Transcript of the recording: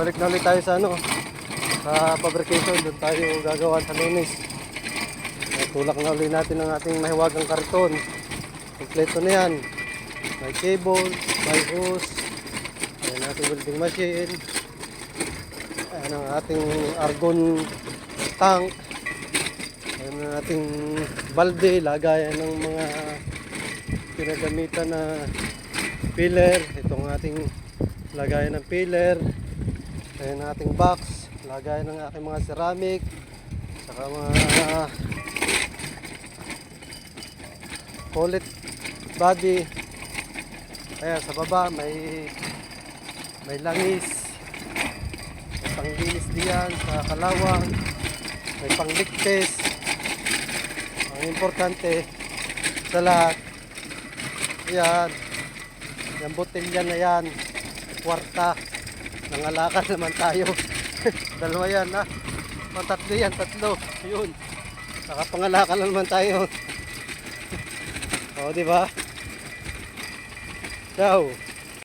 balik na ulit tayo sa sa fabrication. Doon tayo gagawa sa Lunes. Tulak na ulit natin ang ating mahiwagang karton. Kompleto na yan. May cable, may hose, ayan ating welding machine, ayan ang ating argon tank, ayan ang ating balde, lagayan ng mga pinagamitan na pillar. Itong ating lagayan ng pillar, ayan ang ating box, lagayan ng aking mga ceramic, saka mga collet body. Ayan, sa baba may langis, may panglinis diyan sa kalawang, may pangligpis. Ang importante sa lahat, yan, yung botelya na yan, kwarta, nangalakal naman tayo. Dalawa yan ha, tatlo yan, tatlo, yun, nakapangalakal naman tayo. O diba? Ciao.